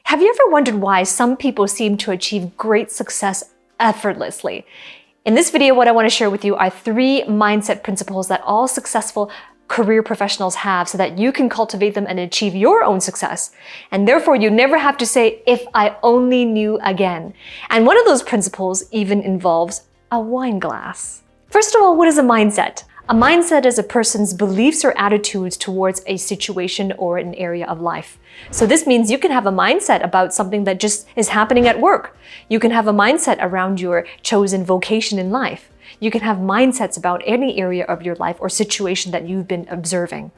Have you ever wondered why some people seem to achieve great success effortlessly? In this video, what I want to share with you are 3 mindset principles that all successful career professionals have so that you can cultivate them and achieve your own success. And therefore, you never have to say, if I only knew again. And one of those principles even involves a wine glass. First of all, what is a mindset? A mindset is a person's beliefs or attitudes towards a situation or an area of life. So this means you can have a mindset about something that just is happening at work. You can have a mindset around your chosen vocation in life. You can have mindsets about any area of your life or situation that you've been observing.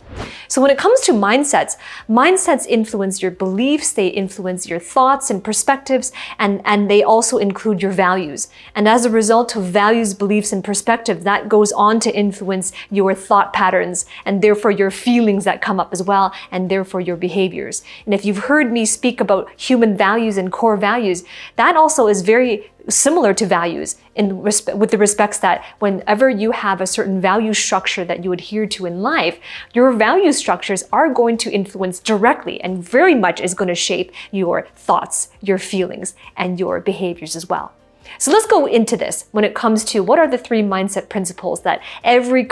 So when it comes to mindsets, mindsets influence your beliefs, they influence your thoughts and perspectives, and they also include your values. And as a result of values, beliefs, and perspectives, that goes on to influence your thought patterns and therefore your feelings that come up as well, and therefore your behaviors. And if you've heard me speak about human values and core values, that also is very similar to values with the respects that whenever you have a certain value structure that you adhere to in life, your value structures are going to influence directly and very much is going to shape your thoughts, your feelings, and your behaviors as well. So let's go into this when it comes to what are the 3 mindset principles that every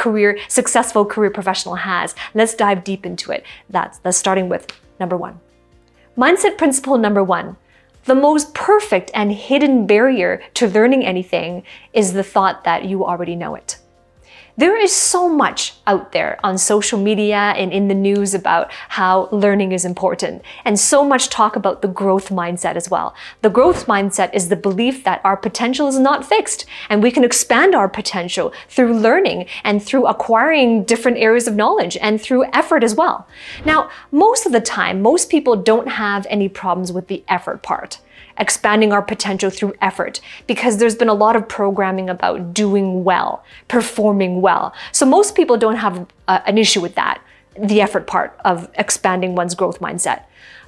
successful career professional has. Let's dive deep into it. That's starting with number 1. Mindset principle number 1. The most perfect and hidden barrier to learning anything is the thought that you already know it. There is so much out there on social media and in the news about how learning is important, and so much talk about the growth mindset as well. The growth mindset is the belief that our potential is not fixed, and we can expand our potential through learning and through acquiring different areas of knowledge and through effort as well. Now, most of the time, most people don't have any problems with the effort part, expanding our potential through effort, because there's been a lot of programming about doing well, performing well. So most people don't have an issue with that, the effort part of expanding one's growth mindset.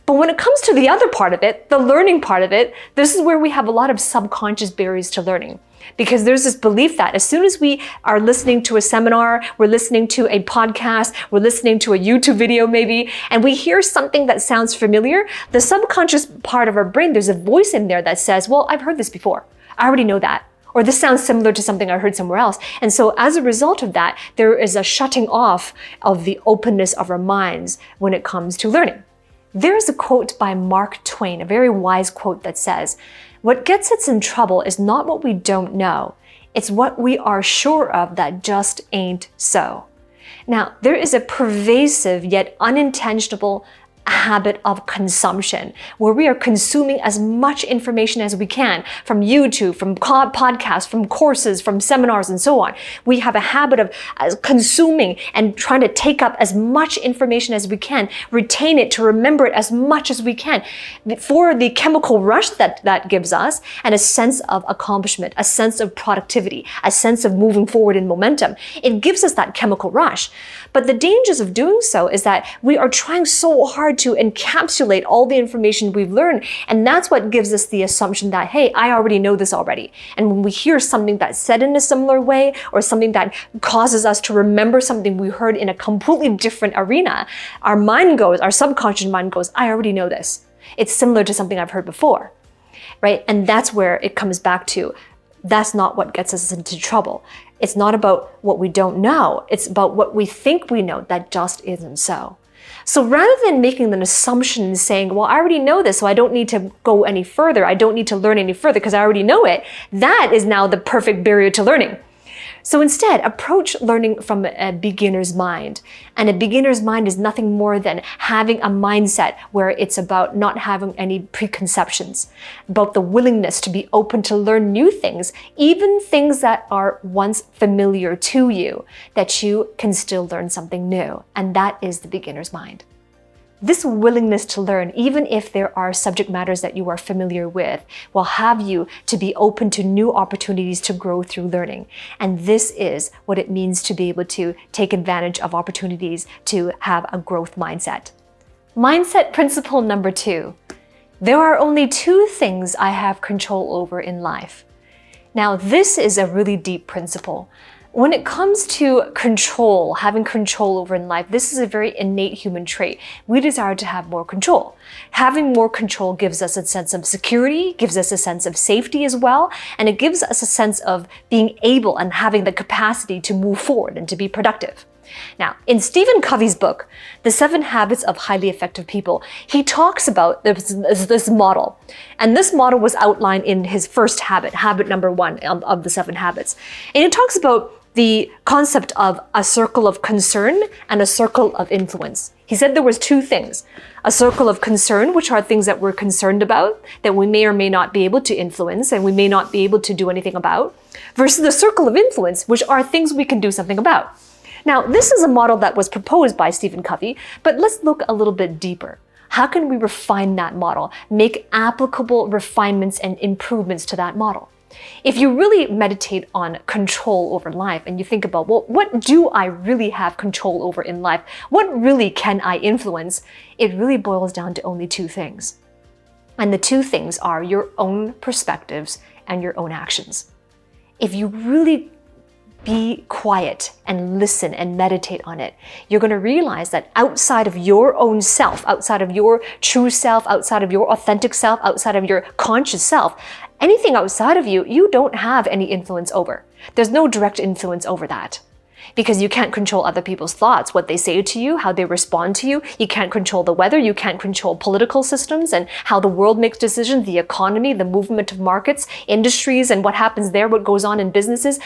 But when it comes to the other part of it, the learning part of it, this is where we have a lot of subconscious barriers to learning. Because there's this belief that as soon as we are listening to a seminar, we're listening to a podcast, we're listening to a YouTube video maybe, and we hear something that sounds familiar, the subconscious part of our brain, there's a voice in there that says, well, I've heard this before. I already know that. Or this sounds similar to something I heard somewhere else. And so as a result of that, there is a shutting off of the openness of our minds when it comes to learning. There's a quote by Mark Twain, a very wise quote that says, "What gets us in trouble is not what we don't know, it's what we are sure of that just ain't so." Now, there is a pervasive yet unintentional habit of consumption where we are consuming as much information as we can from YouTube, from podcasts, from courses, from seminars, and so on. We have a habit of consuming and trying to take up as much information as we can, retain it, to remember it as much as we can for the chemical rush that gives us, and a sense of accomplishment, a sense of productivity, a sense of moving forward in momentum. It gives us that chemical rush. But the dangers of doing so is that we are trying so hard to encapsulate all the information we've learned. And that's what gives us the assumption that, hey, I already know this already. And when we hear something that's said in a similar way, or something that causes us to remember something we heard in a completely different arena, our subconscious mind goes, I already know this. It's similar to something I've heard before, right? And that's where it comes back to, that's not what gets us into trouble. It's not about what we don't know. It's about what we think we know that just isn't so. So rather than making an assumption and saying, well, I already know this, so I don't need to go any further, I don't need to learn any further because I already know it, that is now the perfect barrier to learning. So instead, approach learning from a beginner's mind. And a beginner's mind is nothing more than having a mindset where it's about not having any preconceptions, about the willingness to be open to learn new things, even things that are once familiar to you, that you can still learn something new. And that is the beginner's mind. This willingness to learn, even if there are subject matters that you are familiar with, will have you to be open to new opportunities to grow through learning. And this is what it means to be able to take advantage of opportunities to have a growth mindset. Mindset principle number 2. There are only 2 things I have control over in life. Now, this is a really deep principle. When it comes to control, having control over in life, this is a very innate human trait. We desire to have more control. Having more control gives us a sense of security, gives us a sense of safety as well, and it gives us a sense of being able and having the capacity to move forward and to be productive. Now, in Stephen Covey's book, The 7 Habits of Highly Effective People, he talks about this model. And this model was outlined in his first habit, habit number 1 of the 7 habits. And it talks about the concept of a circle of concern and a circle of influence. He said there was 2 things. A circle of concern, which are things that we're concerned about, that we may or may not be able to influence and we may not be able to do anything about, versus the circle of influence, which are things we can do something about. Now, this is a model that was proposed by Stephen Covey, but let's look a little bit deeper. How can we refine that model, make applicable refinements and improvements to that model? If you really meditate on control over life and you think about, well, what do I really have control over in life? What really can I influence? It really boils down to only 2 things. And the 2 things are your own perspectives and your own actions. If you really be quiet and listen and meditate on it, you're going to realize that outside of your own self, outside of your true self, outside of your authentic self, outside of your conscious self, anything outside of you, you don't have any influence over. There's no direct influence over that. Because you can't control other people's thoughts, what they say to you, how they respond to you. You can't control the weather. You can't control political systems and how the world makes decisions, the economy, the movement of markets, industries, and what happens there, what goes on in businesses.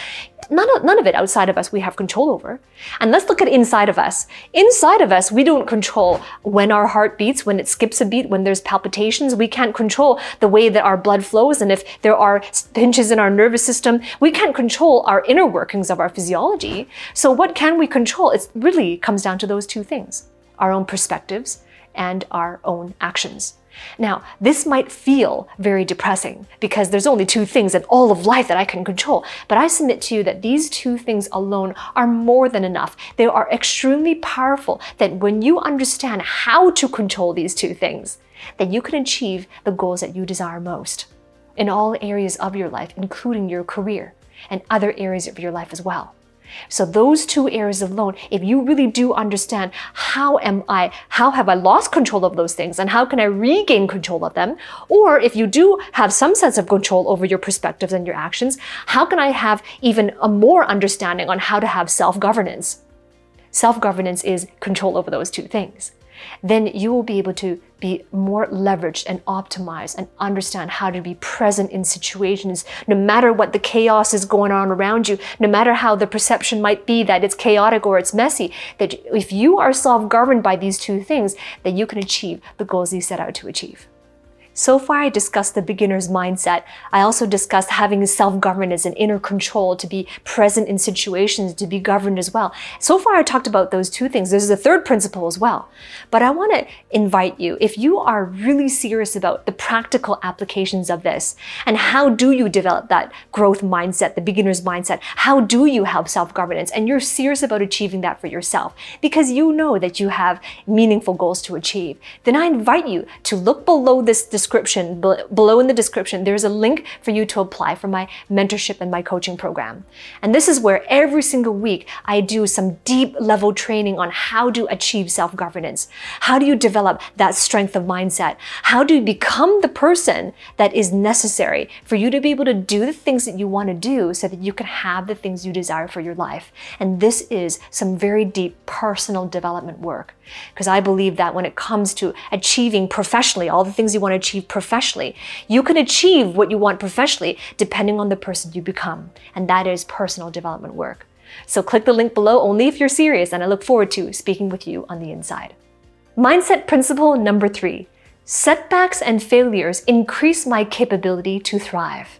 None of it outside of us we have control over. And let's look at inside of us. Inside of us, we don't control when our heart beats, when it skips a beat, when there's palpitations. We can't control the way that our blood flows. And if there are pinches in our nervous system, we can't control our inner workings of our physiology. So what can we control? It really comes down to those 2 things, our own perspectives and our own actions. Now, this might feel very depressing because there's only 2 things in all of life that I can control. But I submit to you that these 2 things alone are more than enough. They are extremely powerful, that when you understand how to control these 2 things, then you can achieve the goals that you desire most in all areas of your life, including your career and other areas of your life as well. So those 2 areas alone, if you really do understand how have I lost control of those things and how can I regain control of them? Or if you do have some sense of control over your perspectives and your actions, how can I have even a more understanding on how to have self-governance? Self-governance is control over those 2 things. Then you will be able to be more leveraged and optimized and understand how to be present in situations, no matter what the chaos is going on around you, no matter how the perception might be that it's chaotic or it's messy, that if you are self-governed by these 2 things, then you can achieve the goals you set out to achieve. So far, I discussed the beginner's mindset. I also discussed having self-governance and inner control to be present in situations, to be governed as well. So far, I talked about those 2 things. There's a 3rd principle as well. But I want to invite you, if you are really serious about the practical applications of this, and how do you develop that growth mindset, the beginner's mindset, how do you have self-governance, and you're serious about achieving that for yourself, because you know that you have meaningful goals to achieve, then I invite you to look below this description, below in the description, there's a link for you to apply for my mentorship and my coaching program. And this is where every single week I do some deep level training on how to achieve self-governance. How do you develop that strength of mindset? How do you become the person that is necessary for you to be able to do the things that you want to do so that you can have the things you desire for your life? And this is some very deep personal development work. Because I believe that when it comes to achieving professionally, all the things you want to achieve professionally, you can achieve what you want professionally depending on the person you become. And that is personal development work. So click the link below only if you're serious, and I look forward to speaking with you on the inside. Mindset principle number 3, setbacks and failures increase my capability to thrive.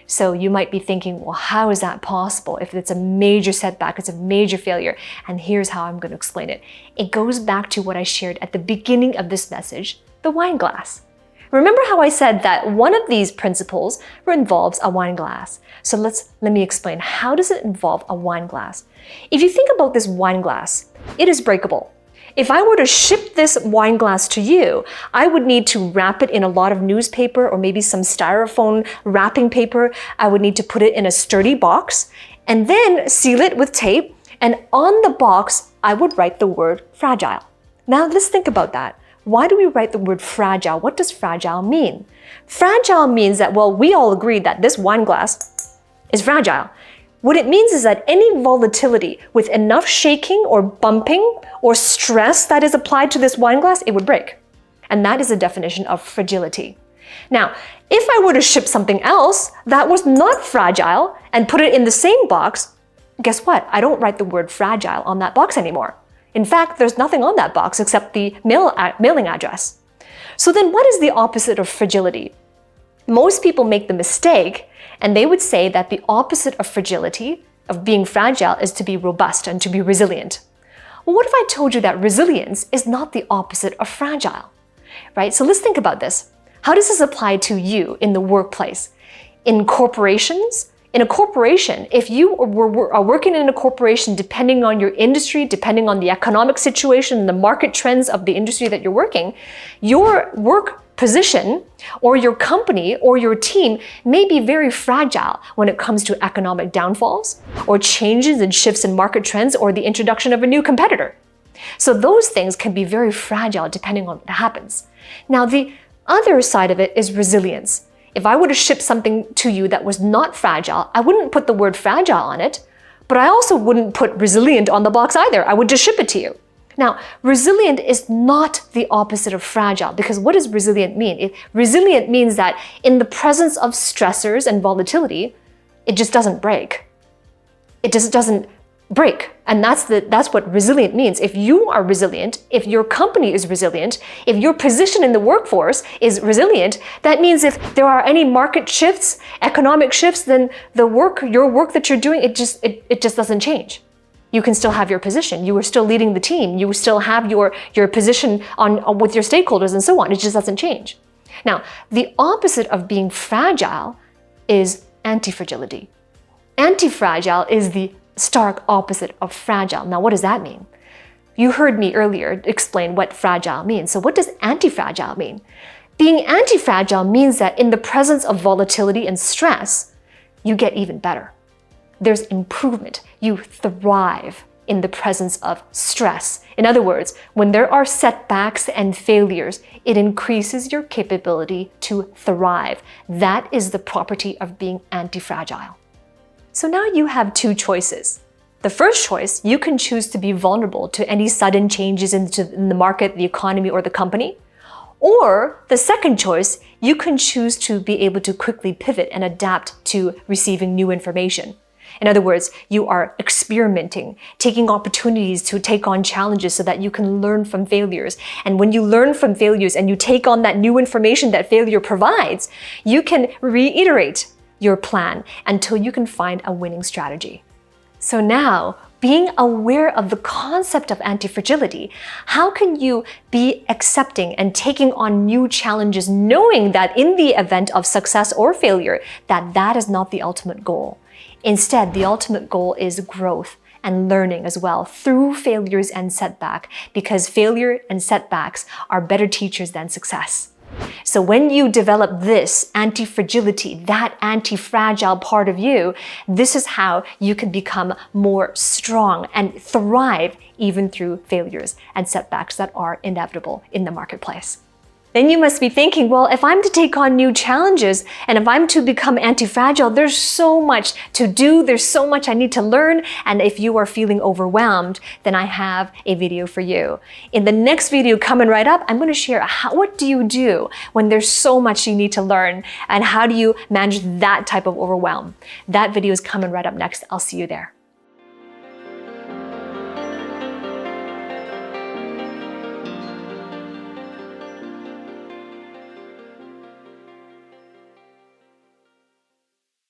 So you might be thinking, well, how is that possible if it's a major setback, it's a major failure? And here's how I'm going to explain it. It goes back to what I shared at the beginning of this message, the wine glass. Remember how I said that one of these principles involves a wine glass. So let me explain. How does it involve a wine glass? If you think about this wine glass, it is breakable. If I were to ship this wine glass to you, I would need to wrap it in a lot of newspaper or maybe some styrofoam wrapping paper. I would need to put it in a sturdy box. and then seal it with tape, and on the box, I would write the word fragile. Now let's think about that. Why do we write the word fragile? What does fragile mean? Fragile means that, well, we all agree that this wine glass is fragile. What it means is that any volatility with enough shaking or bumping or stress that is applied to this wine glass, it would break. And that is the definition of fragility. Now, if I were to ship something else that was not fragile and put it in the same box, guess what? I don't write the word fragile on that box anymore. In fact, there's nothing on that box except the mailing address. So then what is the opposite of fragility? Most people make the mistake and they would say that the opposite of fragility, of being fragile, is to be robust and to be resilient. Well, what if I told you that resilience is not the opposite of fragile, right? So let's think about this. How does this apply to you in the workplace? In corporations? In a corporation, if you are working in a corporation, depending on your industry, depending on the economic situation, the market trends of the industry that you're working, your work position or your company or your team may be very fragile when it comes to economic downfalls or changes and shifts in market trends or the introduction of a new competitor. So those things can be very fragile depending on what happens. Now, the other side of it is resilience. If I were to ship something to you that was not fragile, I wouldn't put the word fragile on it, but I also wouldn't put resilient on the box either. I would just ship it to you. Now, resilient is not the opposite of fragile, because what does resilient mean? Resilient means that in the presence of stressors and volatility, it just doesn't break. It just doesn't break. And that's what resilient means. If you are resilient, if your company is resilient, if your position in the workforce is resilient, that means if there are any market shifts, economic shifts, then your work that you're doing, it just doesn't change. You can still have your position. You are still leading the team. You still have your position with your stakeholders and so on. It just doesn't change. Now, the opposite of being fragile is anti-fragility. Anti-fragile is the stark opposite of fragile. Now, what does that mean? You heard me earlier explain what fragile means. So what does anti-fragile mean? Being anti-fragile means that in the presence of volatility and stress, you get even better. There's improvement. You thrive in the presence of stress. In other words, when there are setbacks and failures, it increases your capability to thrive. That is the property of being anti-fragile. So now you have two choices. The first choice, you can choose to be vulnerable to any sudden changes in the market, the economy, or the company. Or the second choice, you can choose to be able to quickly pivot and adapt to receiving new information. In other words, you are experimenting, taking opportunities to take on challenges so that you can learn from failures. And when you learn from failures and you take on that new information that failure provides, you can reiterate your plan until you can find a winning strategy. So now, being aware of the concept of anti-fragility, how can you be accepting and taking on new challenges, knowing that in the event of success or failure, that is not the ultimate goal. Instead, the ultimate goal is growth and learning as well through failures and setback, because failure and setbacks are better teachers than success. So when you develop this anti-fragility, that anti-fragile part of you, this is how you can become more strong and thrive even through failures and setbacks that are inevitable in the marketplace. Then you must be thinking, well, if I'm to take on new challenges and if I'm to become anti-fragile, there's so much to do, there's so much I need to learn, and if you are feeling overwhelmed, then I have a video for you. In the next video coming right up, I'm going to share what do you do when there's so much you need to learn, and how do you manage that type of overwhelm. That video is coming right up next. I'll see you there.